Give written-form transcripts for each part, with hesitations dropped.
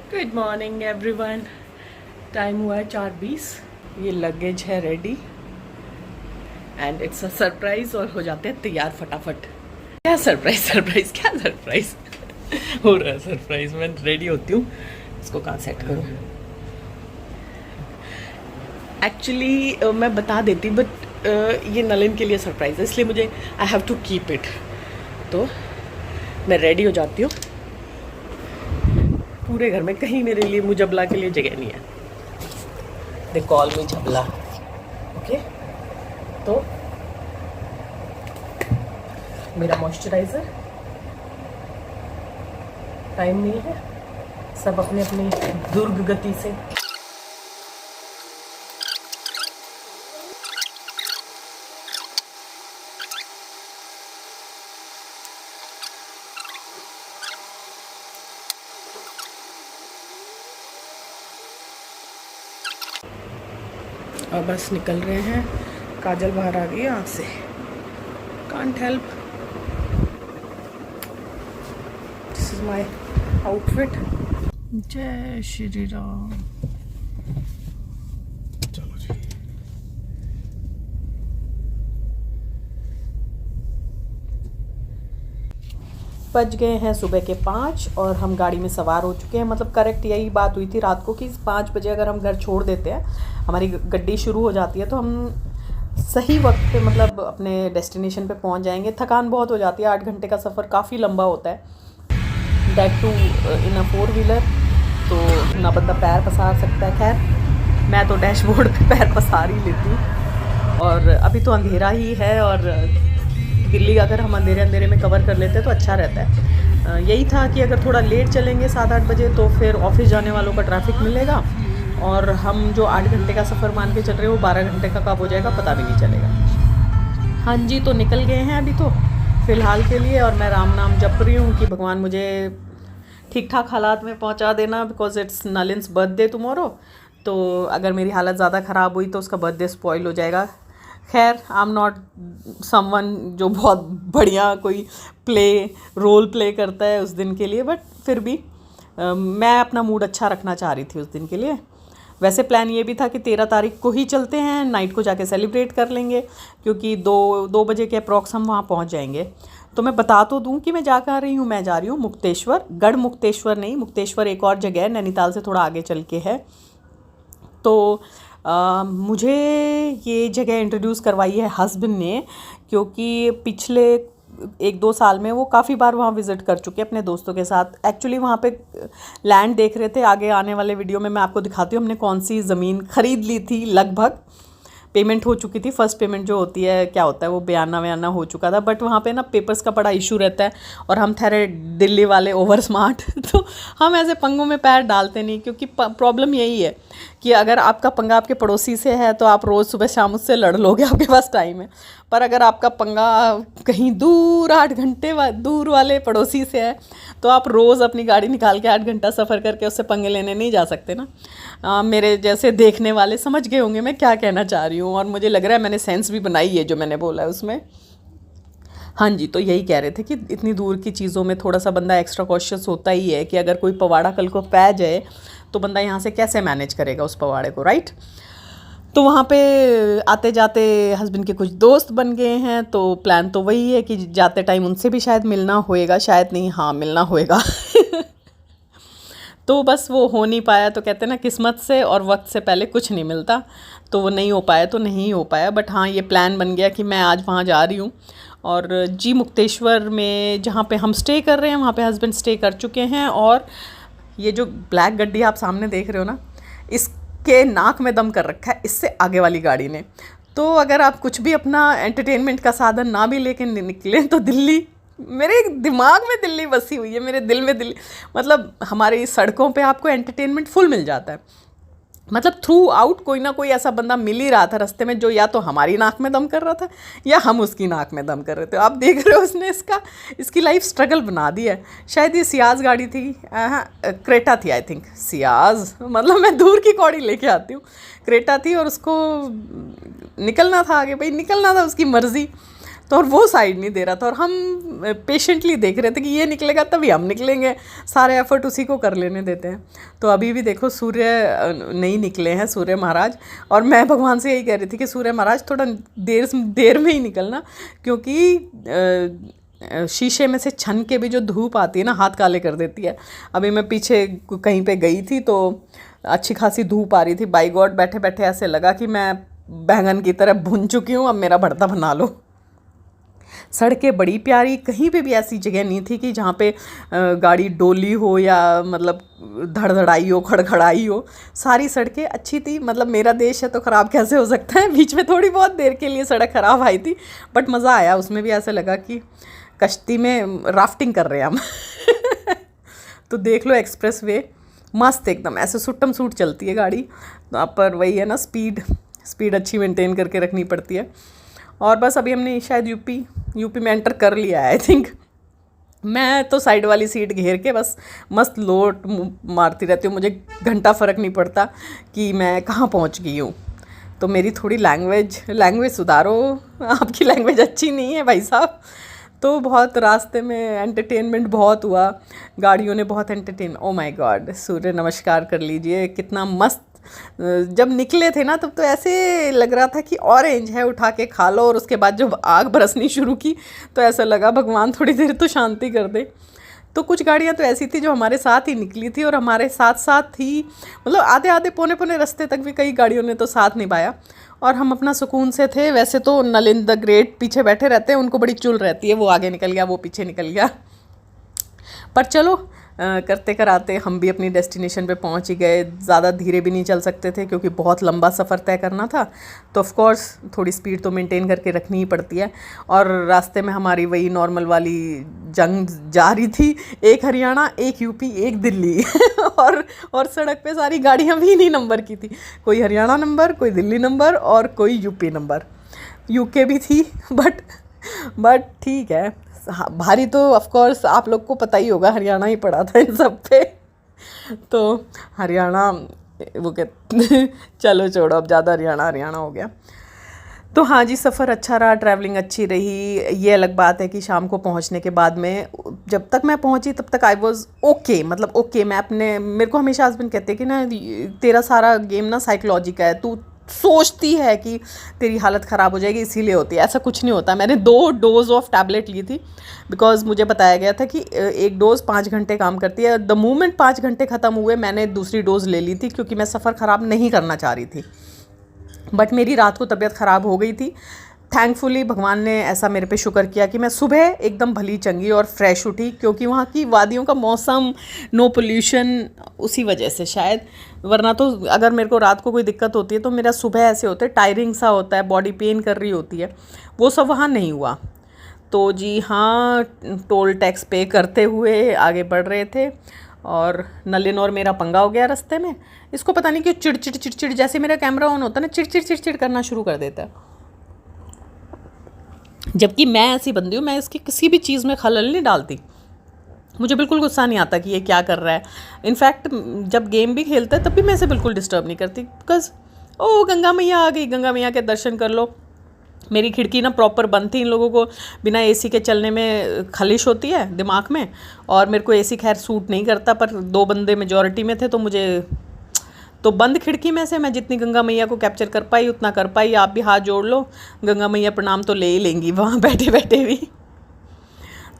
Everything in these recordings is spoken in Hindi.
Good morning everyone. टाइम हुआ है 4:20। ये लगेज है ready and it's a surprise और हो जाते हैं तैयार फटाफट। क्या सरप्राइज सरप्राइज क्या सरप्राइज हो रहा है सरप्राइज। मैं रेडी होती हूँ, इसको कहाँ सेट करूँ। एक्चुअली मैं बता देती बट ये नलिन के लिए सरप्राइज है, इसलिए मुझे I have to keep it. तो मैं रेडी हो जाती हूँ। पूरे घर में कहीं मेरे लिए मुजबला के लिए जगह नहीं है। They call me झबला। ओके, तो मेरा मॉइस्चराइज़र, टाइम नहीं है, सब अपने अपनी दुर्ग गति से। और बस निकल रहे हैं। काजल बाहर आ गई है आँख से, can't help. This is my outfit. जय श्री राम। चलो जी। बज गए हैं सुबह के 5 और हम गाड़ी में सवार हो चुके हैं। मतलब करेक्ट यही बात हुई थी रात को कि 5 बजे अगर हम घर छोड़ देते हैं, हमारी गड्डी शुरू हो जाती है, तो हम सही वक्त पे मतलब अपने डेस्टिनेशन पे पहुंच जाएंगे। थकान बहुत हो जाती है, 8 घंटे का सफ़र काफ़ी लंबा होता है, that too in a 4 wheeler. तो ना बंदा पैर पसार सकता है। खैर मैं तो डैशबोर्ड पे पैर पसार ही लेती हूँ। और अभी तो अंधेरा ही है और दिल्ली अगर हम अंधेरे अंधेरे में कवर कर लेते हैं तो अच्छा रहता है। यही था कि अगर थोड़ा लेट चलेंगे 7-8 बजे तो फिर ऑफिस जाने वालों का ट्रैफिक मिलेगा और हम जो 8 घंटे का सफ़र मान के चल रहे हैं वो 12 घंटे का कब हो जाएगा पता भी नहीं चलेगा। हाँ जी, तो निकल गए हैं अभी तो फ़िलहाल के लिए। और मैं राम नाम जप रही हूँ कि भगवान मुझे ठीक ठाक हालात में पहुँचा देना, बिकॉज इट्स नलिन्स बर्थडे टुमारो। तो अगर मेरी हालत ज़्यादा ख़राब हुई तो उसका बर्थडे स्पॉइल हो जाएगा। खैर आई एम नॉट समवन जो बहुत बढ़िया कोई रोल प्ले करता है उस दिन के लिए, बट फिर भी मैं अपना मूड अच्छा रखना चाह रही थी उस दिन के लिए। वैसे प्लान ये भी था कि 13 तारीख को ही चलते हैं, नाइट को जाके सेलिब्रेट कर लेंगे, क्योंकि 2 बजे के अप्रॉक्स हम वहाँ पहुँच जाएंगे। तो मैं बता तो दूँ कि मैं जा कर रही हूँ। मैं जा रही हूँ मुक्तेश्वर, गढ़ मुक्तेश्वर नहीं, मुक्तेश्वर एक और जगह है, नैनीताल से थोड़ा आगे चल के है। तो मुझे ये जगह इंट्रोड्यूस करवाई है हस्बैंड ने, क्योंकि पिछले 1-2 साल में वो काफ़ी बार वहाँ विज़िट कर चुके हैं अपने दोस्तों के साथ। एक्चुअली वहाँ पे लैंड देख रहे थे, आगे आने वाले वीडियो में मैं आपको दिखाती हूँ हमने कौन सी ज़मीन ख़रीद ली थी। लगभग पेमेंट हो चुकी थी, फर्स्ट पेमेंट जो होती है क्या होता है वो बयाना हो चुका था, बट वहाँ पे ना पेपर्स का बड़ा इशू रहता है और हम ठहरे दिल्ली वाले ओवर स्मार्ट तो हम ऐसे पंगों में पैर डालते नहीं, क्योंकि प्रॉब्लम यही है कि अगर आपका पंगा आपके पड़ोसी से है तो आप रोज़ सुबह शाम उससे लड़ लोगे, आपके पास टाइम है। पर अगर आपका पंगा कहीं दूर 8 घंटे दूर वाले पड़ोसी से है तो आप रोज़ अपनी गाड़ी निकाल के 8 घंटा सफ़र करके उससे पंगे लेने नहीं जा सकते ना। मेरे जैसे देखने वाले समझ गए होंगे मैं क्या कहना चाह रही हूँ, और मुझे लग रहा है मैंने सेंस भी बनाई है जो मैंने बोला है उसमें। हाँ जी, तो यही कह रहे थे कि इतनी दूर की चीज़ों में थोड़ा सा बंदा एक्स्ट्रा कॉशियस होता ही है कि अगर कोई पवाड़ा कल को पै जाए तो बंदा यहाँ से कैसे मैनेज करेगा उस पवाड़े को, राइट। तो वहाँ पे आते जाते हस्बैंड के कुछ दोस्त बन गए हैं, तो प्लान तो वही है कि जाते टाइम उनसे भी शायद मिलना होएगा, शायद नहीं, हाँ मिलना होएगा तो बस वो हो नहीं पाया। तो कहते हैं ना किस्मत से और वक्त से पहले कुछ नहीं मिलता, तो वो नहीं हो पाया तो नहीं हो पाया। बट हाँ ये प्लान बन गया कि मैं आज वहाँ जा रही हूँ। और जी मुक्तेश्वर में जहाँ पे हम स्टे कर रहे हैं वहाँ पे हस्बैंड स्टे कर चुके हैं। और ये जो ब्लैक गड्डी आप सामने देख रहे हो ना, इसके नाक में दम कर रखा है इससे आगे वाली गाड़ी ने। तो अगर आप कुछ भी अपना एंटरटेनमेंट का साधन ना भी लेके निकलें तो दिल्ली, मेरे दिमाग में दिल्ली बसी हुई है, मेरे दिल में दिल्ली, मतलब हमारी सड़कों पे आपको एंटरटेनमेंट फुल मिल जाता है। मतलब थ्रू आउट कोई ना कोई ऐसा बंदा मिल ही रहा था रास्ते में जो या तो हमारी नाक में दम कर रहा था या हम उसकी नाक में दम कर रहे थे। आप देख रहे हो उसने इसकी लाइफ स्ट्रगल बना दी है। शायद ये सियाज गाड़ी थी, क्रेटा थी आई थिंक, सियाज मतलब मैं दूर की कौड़ी लेके आती हूँ, क्रेटा थी और उसको निकलना था आगे, भाई निकलना था, उसकी मर्ज़ी। तो और वो साइड नहीं दे रहा था, और हम पेशेंटली देख रहे थे कि ये निकलेगा तभी हम निकलेंगे, सारे एफर्ट उसी को कर लेने देते हैं। तो अभी भी देखो सूर्य नहीं निकले हैं, सूर्य महाराज, और मैं भगवान से यही कह रही थी कि सूर्य महाराज थोड़ा देर में ही निकलना, क्योंकि शीशे में से छन के भी जो धूप आती है ना, हाथ काले कर देती है। अभी मैं पीछे कहीं पे गई थी तो अच्छी खासी धूप आ रही थी, बाई गॉड बैठे बैठे ऐसे लगा कि मैं बैंगन की तरह भुन चुकी हूँ, अब मेरा भरता बना लो। सड़कें बड़ी प्यारी, कहीं पे भी ऐसी जगह नहीं थी कि जहाँ पे गाड़ी डोली हो या मतलब धड़धड़ाई हो, खड़खड़ाई हो। सारी सड़कें अच्छी थी, मतलब मेरा देश है तो ख़राब कैसे हो सकता है। बीच में थोड़ी बहुत देर के लिए सड़क ख़राब आई थी, बट मज़ा आया उसमें भी, ऐसे लगा कि कश्ती में राफ्टिंग कर रहे हैं हम। तो देख लो एक्सप्रेस वे मस्त एकदम, ऐसे सुट्टम सूट चलती है गाड़ी। तो आप पर वही है ना, स्पीड अच्छी मेंटेन करके रखनी पड़ती है। और बस अभी हमने शायद यूपी में एंटर कर लिया है आई थिंक। मैं तो साइड वाली सीट घेर के बस मस्त लोट मारती रहती हूँ, मुझे घंटा फ़र्क नहीं पड़ता कि मैं कहाँ पहुँच गई हूँ। तो मेरी थोड़ी लैंग्वेज सुधारो, आपकी लैंग्वेज अच्छी नहीं है भाई साहब। तो बहुत रास्ते में एंटरटेनमेंट बहुत हुआ, गाड़ियों ने बहुत एंटरटेन, ओ माय गॉड। सूर्य नमस्कार कर लीजिए, कितना मस्त। जब निकले थे ना तब तो ऐसे लग रहा था कि ऑरेंज है, उठा के खा लो, और उसके बाद जब आग बरसनी शुरू की तो ऐसा लगा भगवान थोड़ी देर तो शांति कर दे। तो कुछ गाड़ियाँ तो ऐसी थी जो हमारे साथ ही निकली थी, और हमारे साथ ही मतलब आधे पौने रास्ते तक भी कई गाड़ियों ने तो साथ निभाया, और हम अपना सुकून से थे। वैसे तो नलिन द ग्रेट पीछे बैठे रहते हैं, उनको बड़ी चुल रहती है, वो आगे निकल गया, वो पीछे निकल गया। पर चलो करते कराते हम भी अपनी डेस्टिनेशन पे पहुंच ही गए। ज़्यादा धीरे भी नहीं चल सकते थे क्योंकि बहुत लंबा सफ़र तय करना था, तो ऑफ कोर्स थोड़ी स्पीड तो मेंटेन करके रखनी ही पड़ती है। और रास्ते में हमारी वही नॉर्मल वाली जंग जारी थी, एक हरियाणा, एक यूपी, एक दिल्ली। और सड़क पे सारी गाड़ियाँ भी नहीं नंबर की थी, कोई हरियाणा नंबर, कोई दिल्ली नंबर और कोई यूपी नंबर, यूके भी थी। बट ठीक है, भारी तो ऑफ कोर्स आप लोग को पता ही होगा, हरियाणा ही पड़ा था इन सब पे। तो हरियाणा वो कहते चलो छोड़ो, अब ज़्यादा हरियाणा हो गया। तो हाँ जी, सफ़र अच्छा रहा, ट्रैवलिंग अच्छी रही। ये अलग बात है कि शाम को पहुंचने के बाद में, जब तक मैं पहुंची तब तक आई वॉज ओके, मतलब ओके। मेरे को हमेशा हस्बैंड कहते हैं कि ना तेरा सारा गेम ना साइकोलॉजी का है, तू सोचती है कि तेरी हालत ख़राब हो जाएगी इसीलिए होती है। ऐसा कुछ नहीं होता। मैंने 2 डोज ऑफ टैबलेट ली थी, बिकॉज मुझे बताया गया था कि एक डोज़ 5 घंटे काम करती है। द मोमेंट 5 घंटे ख़त्म हुए मैंने दूसरी डोज़ ले ली थी, क्योंकि मैं सफ़र ख़राब नहीं करना चाह रही थी। बट मेरी रात को तबीयत ख़राब हो गई थी। थैंकफुली भगवान ने ऐसा मेरे पे शुक्र किया कि मैं सुबह एकदम भली चंगी और फ्रेश उठी, क्योंकि वहाँ की वादियों का मौसम, नो पोल्यूशन, उसी वजह से शायद। वरना तो अगर मेरे को रात को कोई दिक्कत होती है तो मेरा सुबह ऐसे होता है, टायरिंग सा होता है, बॉडी पेन कर रही होती है, वो सब वहाँ नहीं हुआ। तो जी हाँ, टोल टैक्स पे करते हुए आगे बढ़ रहे थे, और नलिन और मेरा पंगा हो गया रास्ते में। इसको पता नहीं क्यों चिड़चिड़ जैसे मेरा कैमरा ऑन होता है ना, चिड़चिड़ करना शुरू कर देता है। जबकि मैं ऐसी बंदी हूँ, मैं इसकी किसी भी चीज़ में खलल नहीं डालती। मुझे बिल्कुल गुस्सा नहीं आता कि ये क्या कर रहा है। इनफैक्ट जब गेम भी खेलता है तब भी मैं इसे बिल्कुल डिस्टर्ब नहीं करती, बिकॉज ओ गंगा मैया आ गई, गंगा मैया के दर्शन कर लो। मेरी खिड़की ना प्रॉपर बंद थी, इन लोगों को बिना एसी के चलने में खलिश होती है दिमाग में, और मेरे को एसी खैर सूट नहीं करता, पर 2 बंदे मेजॉरिटी में थे, तो मुझे तो बंद खिड़की में से मैं जितनी गंगा मैया को कैप्चर कर पाई उतना कर पाई। आप भी हाथ जोड़ लो, गंगा मैया प्रणाम तो ले ही लेंगी वहाँ बैठे बैठे भी।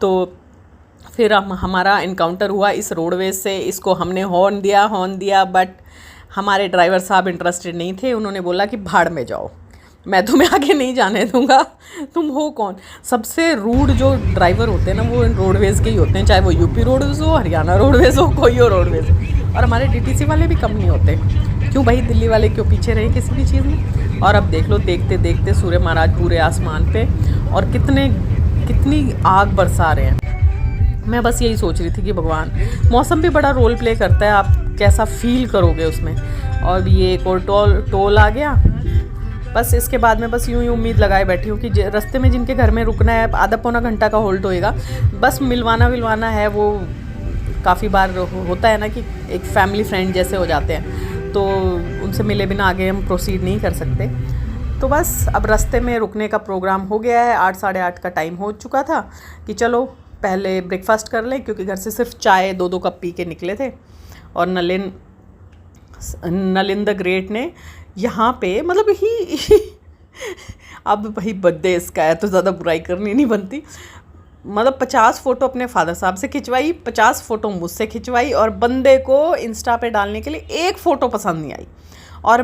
तो फिर हमारा इनकाउंटर हुआ इस रोडवेज से। इसको हमने हॉर्न दिया, बट हमारे ड्राइवर साहब इंटरेस्टेड नहीं थे। उन्होंने बोला कि भाड़ में जाओ, मैं तुम्हें आगे नहीं जाने दूंगा, तुम हो कौन। सबसे रूड जो ड्राइवर होते हैं ना, वो रोडवेज़ के ही होते हैं, चाहे वो यूपी रोडवेज़ हो, हरियाणा रोडवेज़ हो, कोई और रोडवेज़ हो। और हमारे डीटीसी वाले भी कम नहीं होते। क्यों भाई, दिल्ली वाले क्यों पीछे रहे किसी भी चीज़ में। और अब देख लो, देखते देखते सूर्य महाराज पूरे आसमान पे, और कितनी आग बरसा रहे हैं। मैं बस यही सोच रही थी कि भगवान, मौसम भी बड़ा रोल प्ले करता है, आप कैसा फील करोगे उसमें। और ये एक और टोल आ गया। बस इसके बाद में बस यूं ही उम्मीद लगाए बैठी हूँ कि रास्ते में जिनके घर में रुकना है, आधा पौना घंटा का होल्ड होएगा, बस मिलवाना है। वो काफ़ी बार होता है ना कि एक फैमिली फ्रेंड जैसे हो जाते हैं, तो उनसे मिले बिना आगे हम प्रोसीड नहीं कर सकते। तो बस अब रास्ते में रुकने का प्रोग्राम हो गया है। 8 साढ़े 8 का टाइम हो चुका था कि चलो पहले ब्रेकफास्ट कर लें, क्योंकि घर से सिर्फ चाय 2-2 कप पी के निकले थे। और नलिन द ग्रेट ने यहाँ पे मतलब ही अब भाई बर्थडे इसका है तो ज़्यादा बुराई करनी नहीं बनती। मतलब 50 फ़ोटो अपने फादर साहब से खिंचवाई, 50 फ़ोटो मुझसे खिंचवाई, और बंदे को इंस्टा पे डालने के लिए एक फ़ोटो पसंद नहीं आई। और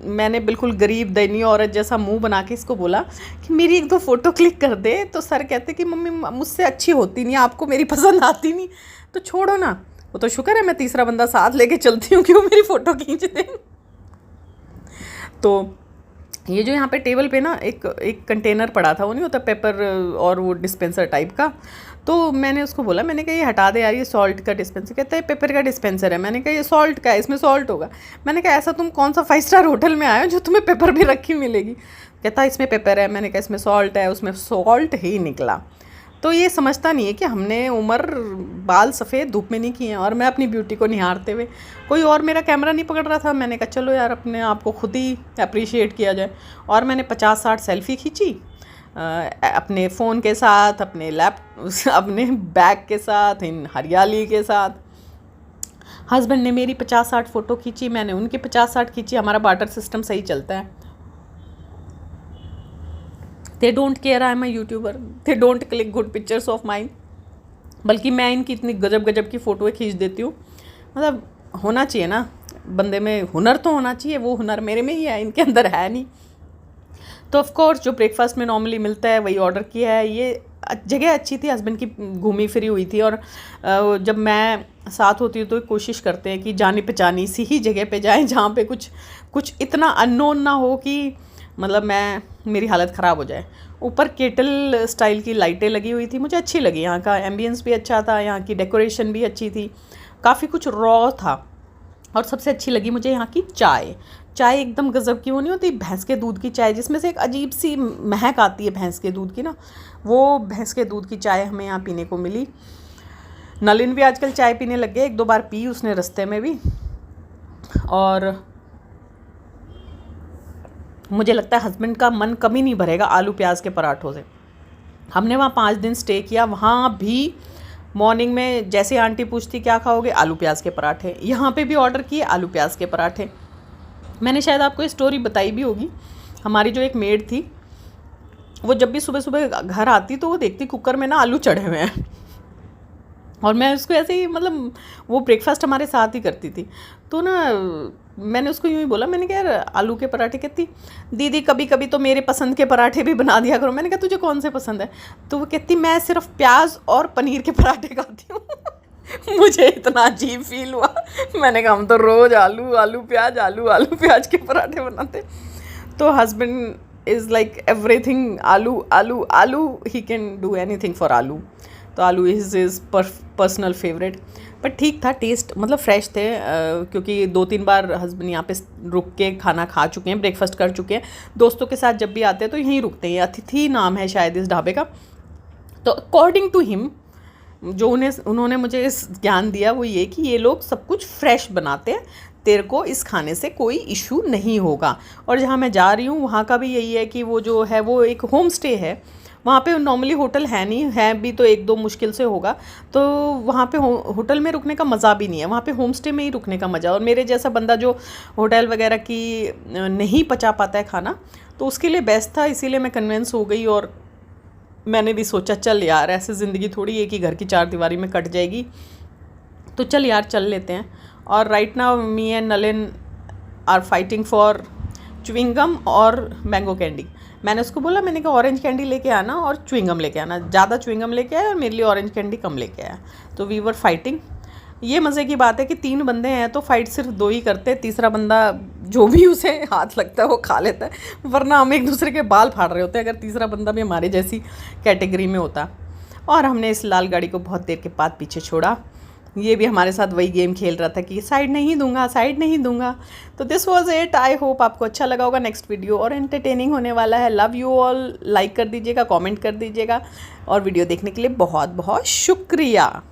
मैंने बिल्कुल गरीब दयनीय औरत जैसा मुंह बना के इसको बोला कि मेरी 1-2 फ़ोटो क्लिक कर दे। तो सर कहते कि मम्मी मुझसे अच्छी होती नहीं, आपको मेरी पसंद आती नहीं, तो छोड़ो ना। वो तो शुक्र है मैं तीसरा बंदा साथ लेके चलती हूँ कि वो मेरी फ़ोटो खींच दे। तो ये जो यहाँ पे टेबल पे ना एक कंटेनर पड़ा था, वो नहीं होता पेपर और वो डिस्पेंसर टाइप का, तो मैंने उसको बोला, मैंने कहा ये हटा दे यार, ये सॉल्ट का डिस्पेंसर। कहता है पेपर का डिस्पेंसर है। मैंने कहा ये सॉल्ट का है, इसमें सॉल्ट होगा। मैंने कहा ऐसा तुम कौन सा 5 स्टार होटल में आए हो जो तुम्हें पेपर भी रखी मिलेगी। कहता है इसमें पेपर है। मैंने कहा इसमें सॉल्ट है, उसमें सॉल्ट ही निकला। तो ये समझता नहीं है कि हमने उम्र बाल सफ़ेद धूप में नहीं किए हैं। और मैं अपनी ब्यूटी को निहारते हुए, कोई और मेरा कैमरा नहीं पकड़ रहा था, मैंने कहा चलो यार अपने आप को खुद ही अप्रिशिएट किया जाए। और मैंने 50-60 सेल्फ़ी खींची अपने फ़ोन के साथ, अपने बैग के साथ, इन हरियाली के साथ। हस्बैंड ने मेरी 50-60 फ़ोटो खींची, मैंने उनकी 50-60 खींची। हमारा बार्टर सिस्टम सही चलता है। They don't care I am a YouTuber, they don't click good pictures of mine. बल्कि मैं इनकी इतनी गजब की फ़ोटोएँ खींच देती हूँ। मतलब होना चाहिए ना बंदे में, हुनर तो होना चाहिए। वो हुनर मेरे में ही है, इनके अंदर है नहीं। तो ऑफ कोर्स जो ब्रेकफास्ट में नॉर्मली मिलता है वही ऑर्डर किया है। ये जगह अच्छी थी, हस्बैंड की घूमी फिरी हुई थी। और जब मैं साथ होती हूँ तो कोशिश करते हैं कि जानी पहचानी सी ही जगह पे जाएं, जहाँ पे कुछ इतना अननोन ना हो कि मतलब मेरी हालत ख़राब हो जाए। ऊपर केटल स्टाइल की लाइटें लगी हुई थी, मुझे अच्छी लगी। यहाँ का एम्बियंस भी अच्छा था, यहाँ की डेकोरेशन भी अच्छी थी, काफ़ी कुछ रॉ था। और सबसे अच्छी लगी मुझे यहाँ की चाय एकदम गज़ब की। वो नहीं होती भैंस के दूध की चाय जिसमें से एक अजीब सी महक आती है भैंस के दूध की ना, वो भैंस के दूध की चाय हमें यहाँ पीने को मिली। नलिन भी आजकल चाय पीने लग गया, 1-2 बार पी उसने रास्ते में भी। और मुझे लगता है हस्बैंड का मन कभी नहीं भरेगा आलू प्याज के पराठों से। हमने वहाँ 5 दिन स्टे किया। वहाँ भी मॉर्निंग में जैसे आंटी पूछती क्या खाओगे, आलू प्याज के पराठे। यहाँ पे भी ऑर्डर किए आलू प्याज के पराठे। मैंने शायद आपको ये स्टोरी बताई भी होगी। हमारी जो एक मेड थी, वो जब भी सुबह सुबह घर आती तो वो देखती कुकर में ना आलू चढ़े हुए हैं। और मैं उसको ऐसे ही मतलब वो ब्रेकफास्ट हमारे साथ ही करती थी। तो ना मैंने उसको यूँ ही बोला, मैंने कहा यार आलू के पराठे। कहती दीदी कभी कभी तो मेरे पसंद के पराठे भी बना दिया करो। मैंने कहा तुझे कौन से पसंद है? तो वो कहती मैं सिर्फ प्याज और पनीर के पराठे खाती हूँ। मुझे इतना अजीब फील हुआ। मैंने कहा हम तो रोज़ आलू प्याज के पराठे बनाते। तो हस्बैंड इज़ लाइक एवरीथिंग आलू, he can do anything for आलू। तो आलू इज़ पर्सनल फेवरेट। पर ठीक था, टेस्ट मतलब फ्रेश थे। क्योंकि 2-3 बार हस्बैंड यहाँ पे रुक के खाना खा चुके हैं, ब्रेकफास्ट कर चुके हैं। दोस्तों के साथ जब भी आते हैं तो यहीं रुकते हैं। अतिथि नाम है शायद इस ढाबे का। तो अकॉर्डिंग टू हिम जो उन्होंने मुझे इस ज्ञान दिया वो ये कि ये लोग सब कुछ फ्रेश बनाते हैं, तेरे को इस खाने से कोई इशू नहीं होगा। और जहाँ मैं जा रही हूँ वहाँ का भी यही है कि वो जो है वो एक होम स्टे है। वहाँ पे नॉर्मली होटल है नहीं, है भी तो 1-2 मुश्किल से होगा। तो वहाँ पे होटल में रुकने का मज़ा भी नहीं है, वहाँ पे होम स्टे में ही रुकने का मज़ा। और मेरे जैसा बंदा जो होटल वगैरह की नहीं पचा पाता है खाना, तो उसके लिए बेस्ट था। इसीलिए मैं कन्विंस हो गई। और मैंने भी सोचा चल यार ऐसे ज़िंदगी थोड़ी एक ही घर की 4 दीवारी में कट जाएगी, तो चल यार चल लेते हैं। और right now me and Nalin are fighting for chewing gum और मैंगो कैंडी। मैंने उसको बोला, मैंने कहा ऑरेंज कैंडी लेके आना और च्युइंगम लेके आना। ज़्यादा च्युइंगम लेके आया और मेरे लिए ऑरेंज कैंडी कम लेके आया। तो वी वर फाइटिंग। ये मज़े की बात है कि 3 बंदे हैं तो फाइट सिर्फ 2 ही करते हैं, तीसरा बंदा जो भी उसे हाथ लगता है वो खा लेता है। वरना हम एक दूसरे के बाल फाड़ रहे होते हैं अगर तीसरा बंदा भी हमारे जैसी कैटेगरी में होता। और हमने इस लाल गाड़ी को बहुत देर के बाद पीछे छोड़ा। ये भी हमारे साथ वही गेम खेल रहा था कि साइड नहीं दूंगा। तो this was it. I hope आपको अच्छा लगा होगा। नेक्स्ट वीडियो और एंटरटेनिंग होने वाला है। Love you all. लाइक कर दीजिएगा, कमेंट कर दीजिएगा। और वीडियो देखने के लिए बहुत बहुत शुक्रिया।